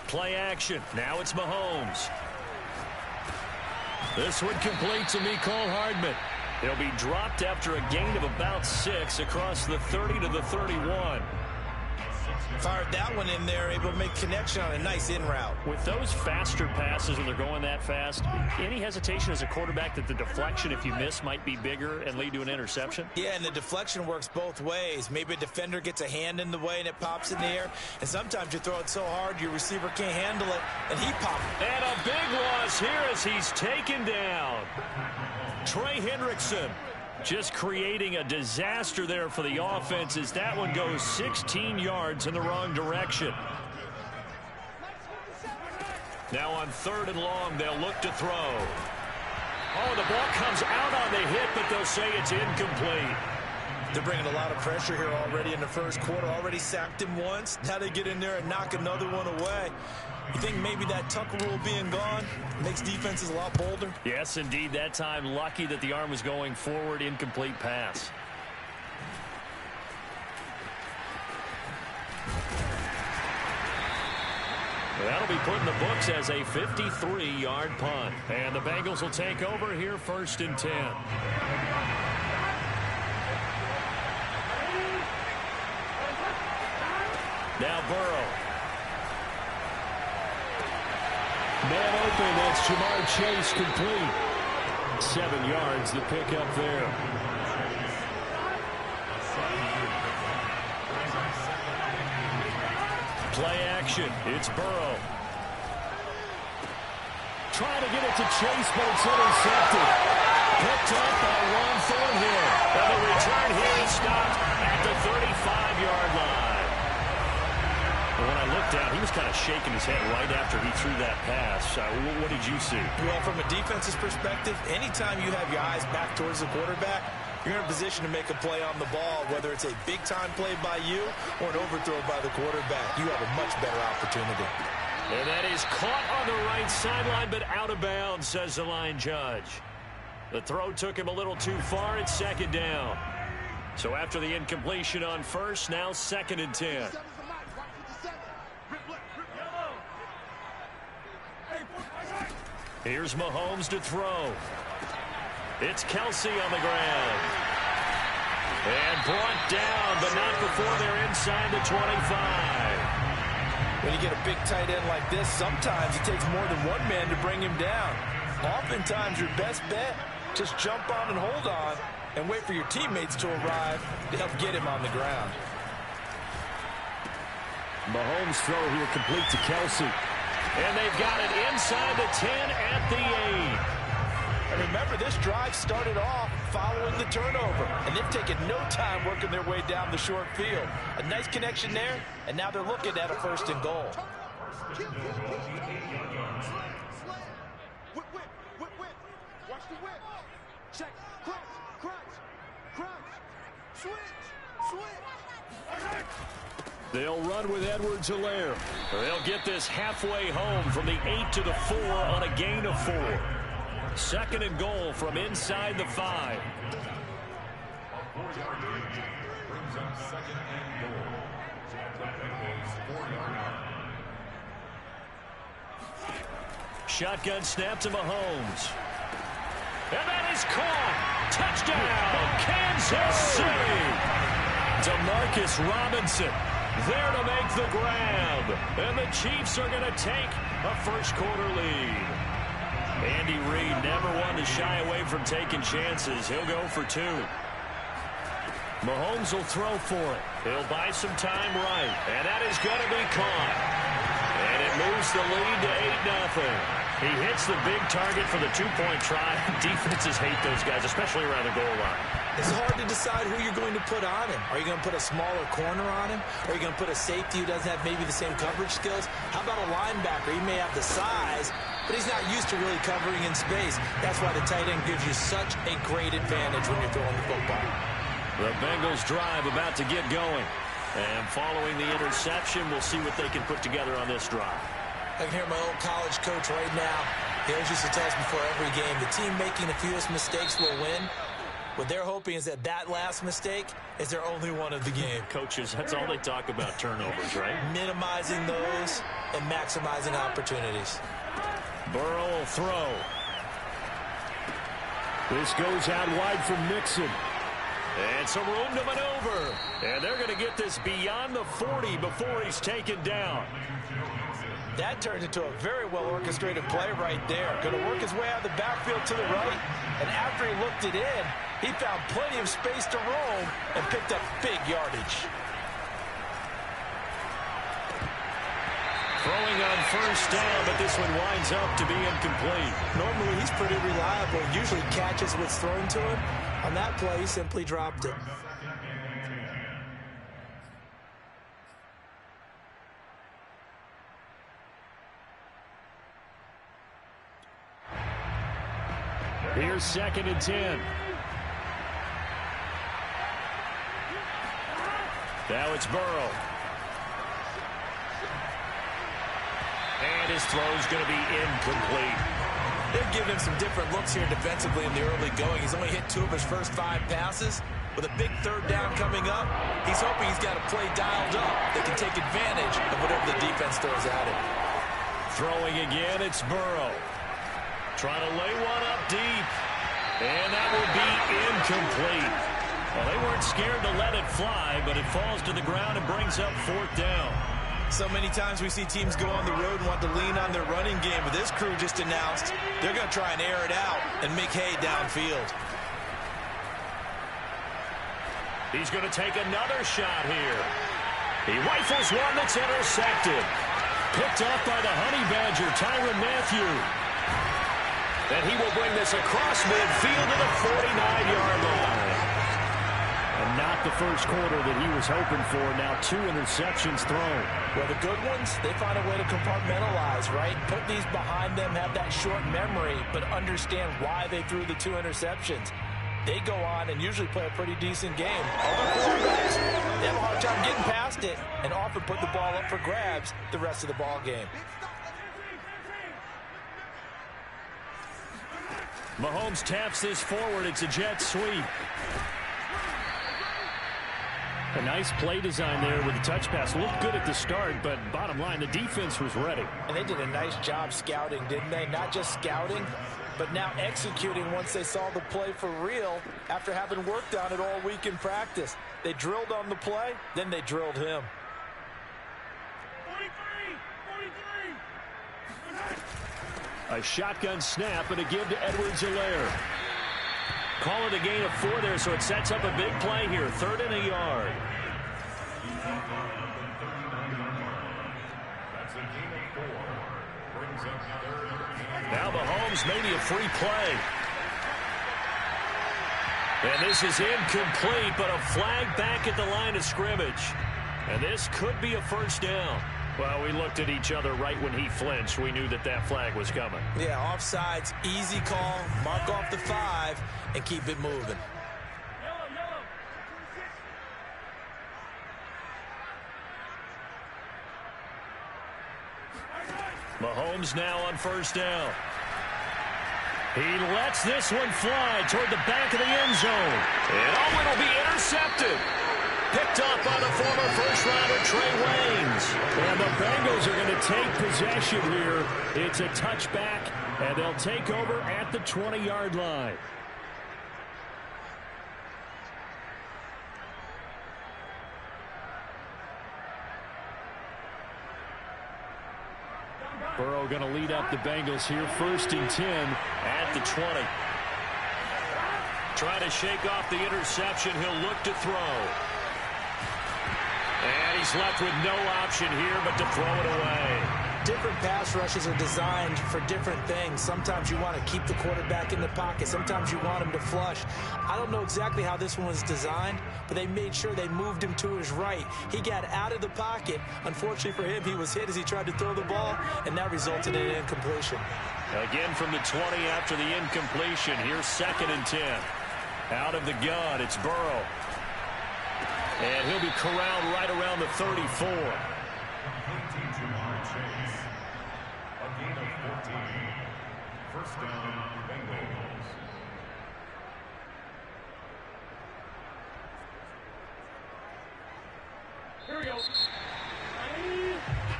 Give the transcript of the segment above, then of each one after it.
Play action. Now it's Mahomes. This one complete to Mecole Hardman. He'll be dropped after a gain of about 6 across the 30 to the 31. Fired that one in there, able to make connection on a nice in route. With those faster passes when they're going that fast, any hesitation as a quarterback that the deflection, if you miss, might be bigger and lead to an interception? Yeah, and the deflection works both ways. Maybe a defender gets a hand in the way and it pops in the air. And sometimes you throw it so hard your receiver can't handle it, and he pops. And a big loss here as he's taken down. Trey Hendrickson just creating a disaster there for the offense as that one goes 16 yards in the wrong direction. Now on 3rd and long, they'll look to throw. Oh, the ball comes out on the hit, but they'll say it's incomplete. They're bringing a lot of pressure here already in the first quarter. Already sacked him once. Now they get in there and knock another one away. You think maybe that tuck rule being gone makes defenses a lot bolder? Yes, indeed. That time, lucky that the arm was going forward. Incomplete pass. That'll be put in the books as a 53-yard punt. And the Bengals will take over here 1st and 10. Now Burrow. Man open, that's Jamar Chase complete. 7 yards, the pickup there. Play action, it's Burrow. Trying to get it to Chase, but it's intercepted. Picked up by Juan Thornhill. And the return here is stopped at the 35-yard line. When I looked down, he was kind of shaking his head right after he threw that pass. What did you see? Well, from a defense's perspective, anytime you have your eyes back towards the quarterback, you're in a position to make a play on the ball, whether it's a big-time play by you or an overthrow by the quarterback. You have a much better opportunity. And that is caught on the right sideline, but out of bounds, says the line judge. The throw took him a little too far. It's 2nd down. So after the incompletion on 1st, now 2nd and 10. Here's Mahomes to throw. It's Kelsey on the ground. And brought down, but not before they're inside the 25. When you get a big tight end like this, sometimes it takes more than one man to bring him down. Oftentimes, your best bet, just jump on and hold on and wait for your teammates to arrive to help get him on the ground. Mahomes' throw here complete to Kelsey. And they've got it inside the 10 at the 8. And remember, this drive started off following the turnover. And they've taken no time working their way down the short field. A nice connection there, and now they're looking at a 1st and goal. Watch the whip. Check. Crouch. Switch. They'll run with Edwards-Helaire. They'll get this halfway home from the 8 to the 4 on a gain of 4. 2nd and goal from inside the 5. Shotgun snap to Mahomes. And that is caught. Touchdown, Kansas City. Demarcus Robinson there to make the grab. And the Chiefs are going to take a first-quarter lead. Andy Reid never one to shy away from taking chances. He'll go for 2. Mahomes will throw for it. He'll buy some time right. And that is going to be caught. And it moves the lead to 8-0. He hits the big target for the 2-point try. Defenses hate those guys, especially around the goal line. It's hard to decide who you're going to put on him. Are you going to put a smaller corner on him? Or are you going to put a safety who doesn't have maybe the same coverage skills? How about a linebacker? He may have the size, but he's not used to really covering in space. That's why the tight end gives you such a great advantage when you're throwing the football. The Bengals drive about to get going. And following the interception, we'll see what they can put together on this drive. I can hear my old college coach right now. He always used to tell us before every game, the team making the fewest mistakes will win. What they're hoping is that that last mistake is their only one of the game. Coaches, that's all they talk about, turnovers, right? Minimizing those and maximizing opportunities. Burrow will throw. This goes out wide from Mixon. And some room to maneuver. And they're going to get this beyond the 40 before he's taken down. That turned into a very well-orchestrated play right there. Going to work his way out of the backfield to the right. And after he looked it in, he found plenty of space to roam and picked up big yardage. Throwing on first down, but this one winds up to be incomplete. Normally, he's pretty reliable. Usually catches what's thrown to him. On that play, he simply dropped it. Here's 2nd and 10. Now it's Burrow. And his throw's going to be incomplete. They're giving him some different looks here defensively in the early going. He's only hit 2 of his first 5 passes. With a big 3rd down coming up, he's hoping he's got a play dialed up that can take advantage of whatever the defense throws at him. Throwing again, it's Burrow. Trying to lay one up deep. And that will be incomplete. Well, they weren't scared to let it fly, but it falls to the ground and brings up 4th down. So many times we see teams go on the road and want to lean on their running game, but this crew just announced they're going to try and air it out and make hay downfield. He's going to take another shot here. He rifles one that's intercepted. Picked off by the Honey Badger, Tyrann Mathieu. And he will bring this across midfield to the 49-yard line. And not the first quarter that he was hoping for. Now 2 interceptions thrown. Well, the good ones, they find a way to compartmentalize, right? Put these behind them, have that short memory, but understand why they threw the 2 interceptions. They go on and usually play a pretty decent game. Other quarterbacks, they have a hard time getting past it and often put the ball up for grabs the rest of the ball game. Mahomes taps this forward. It's a jet sweep. A nice play design there with the touch pass. Looked good at the start, but bottom line, the defense was ready. And they did a nice job scouting, didn't they? Not just scouting, but now executing once they saw the play for real after having worked on it all week in practice. They drilled on the play, then they drilled him. 43. A shotgun snap and a give to Edwards-Helaire. Call it a gain of 4 there, so it sets up a big play here. 3rd and a yard. Now Mahomes, maybe a free play. And this is incomplete, but a flag back at the line of scrimmage. And this could be a 1st down. Well, we looked at each other right when he flinched. We knew that that flag was coming. Yeah, offsides, easy call, mark off the 5, and keep it moving. Mahomes now on 1st down. He lets this one fly toward the back of the end zone. And it'll be intercepted. Picked up by the former first-rounder Trey Waynes. And the Bengals are going to take possession here. It's a touchback, and they'll take over at the 20-yard line. Burrow going to lead up the Bengals here. 1st and 10 at the 20. Trying to shake off the interception. He'll look to throw. And he's left with no option here but to throw it away. Different pass rushes are designed for different things. Sometimes you want to keep the quarterback in the pocket. Sometimes you want him to flush. I don't know exactly how this one was designed, but they made sure they moved him to his right. He got out of the pocket. Unfortunately for him, he was hit as he tried to throw the ball, and that resulted in an incompletion. Again from the 20 after the incompletion. Here's 2nd and 10. Out of the gun, it's Burrow. And he'll be corralled right around the 34.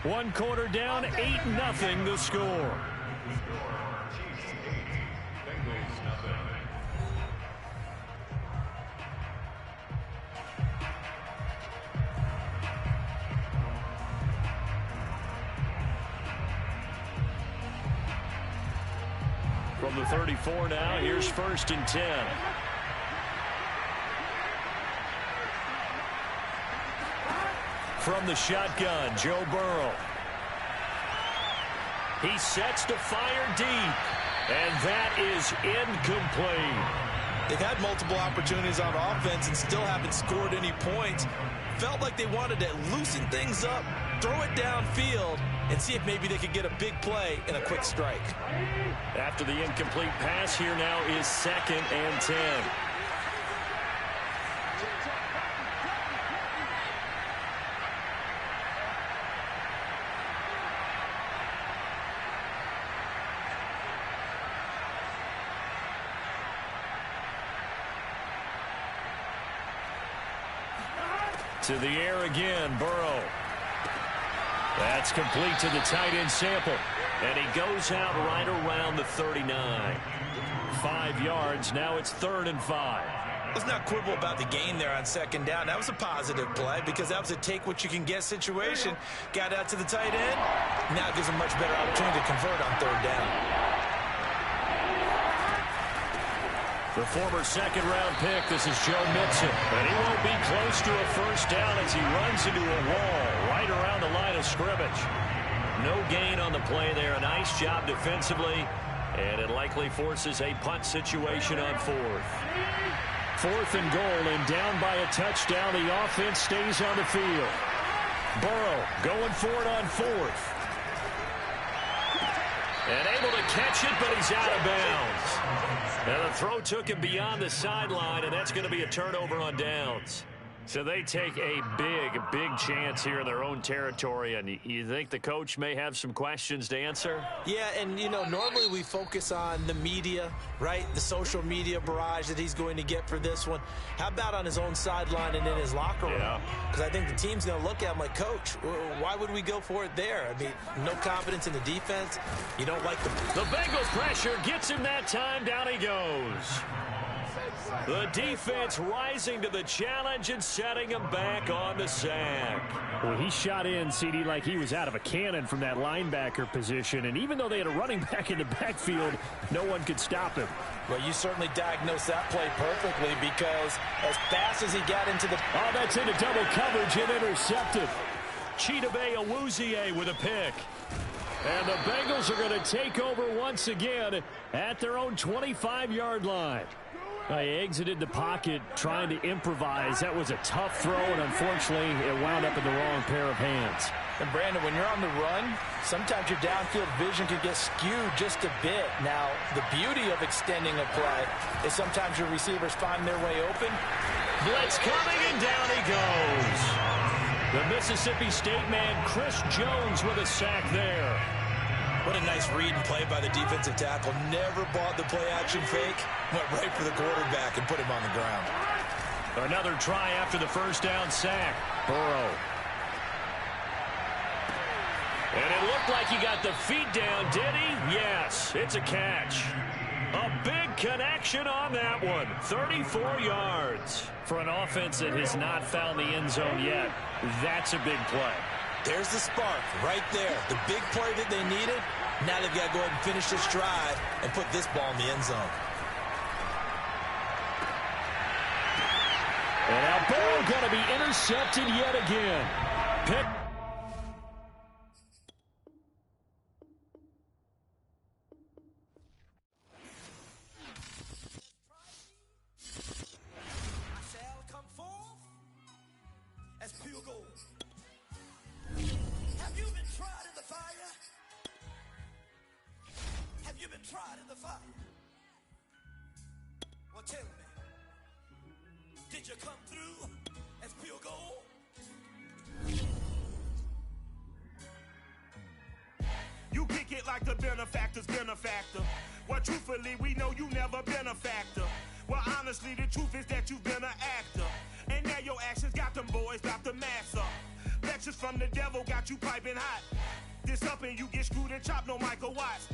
One quarter down, 8-0 the score. From the 34 now, here's 1st and 10. From the shotgun, Joe Burrow. He sets to fire deep, and that is incomplete. They've had multiple opportunities on offense and still haven't scored any points. Felt like they wanted to loosen things up, throw it downfield, and see if maybe they could get a big play and a quick strike. After the incomplete pass, here now is 2nd and 10. To the air again, Burrow. That's complete to the tight end Sample. And he goes out right around the 39. 5 yards. Now it's 3rd and 5. Let's not quibble about the gain there on 2nd down. That was a positive play because that was a take-what-you-can-get situation. Got out to the tight end. Now it gives him much better opportunity to convert on 3rd down. The former 2nd-round pick, this is Joe Mixon. And he won't be close to a 1st down as he runs into a wall right around the line of scrimmage. No gain on the play there. A nice job defensively. And it likely forces a punt situation on 4th. 4th and goal, and down by a touchdown. The offense stays on the field. Burrow going for it on 4th. And able to catch it, but he's out of bounds. And the throw took him beyond the sideline, and that's going to be a turnover on downs. So they take a big chance here in their own territory, and you think the coach may have some questions to answer? Yeah, and, you know, normally we focus on the media, right? The social media barrage that he's going to get for this one. How about on his own sideline and in his locker room? Because I think the team's going to look at him like, Coach, why would we go for it there? I mean, no confidence in the defense. You don't like the Bengals pressure gets him that time. Down he goes. The defense rising to the challenge and setting him back on the sack. Well, he shot in, CD, like he was out of a cannon from that linebacker position. And even though they had a running back in the backfield, no one could stop him. Well, you certainly diagnosed that play perfectly because as fast as he got into the... Oh, that's into double coverage and intercepted. Chidobe Awuzie with a pick. And the Bengals are going to take over once again at their own 25-yard line. He exited the pocket trying to improvise. That was a tough throw, and unfortunately, it wound up in the wrong pair of hands. And, Brandon, when you're on the run, sometimes your downfield vision can get skewed just a bit. Now, the beauty of extending a play is sometimes your receivers find their way open. Blitz coming, and down he goes. The Mississippi State man, Chris Jones, with a sack there. What a nice read and play by the defensive tackle. Never bought the play-action fake. Went right for the quarterback and put him on the ground. Another try after the 1st down sack. Burrow. And it looked like he got the feet down, did he? Yes, it's a catch. A big connection on that one. 34 yards. For an offense that has not found the end zone yet, that's a big play. There's the spark right there. The big play that they needed. Now they've got to go ahead and finish this drive and put this ball in the end zone. And now Burrow going to be intercepted yet again. Pick. Tried in the fire. Well, tell me, did you come through as pure gold? You kick it like the benefactor's benefactor. Well, truthfully, we know you never been a factor. Well, honestly, the truth is that you've been an actor. And now your actions got them boys about to mass up. Bet message from the devil got you piping hot. This up and you get screwed and chopped, no Michael Watts.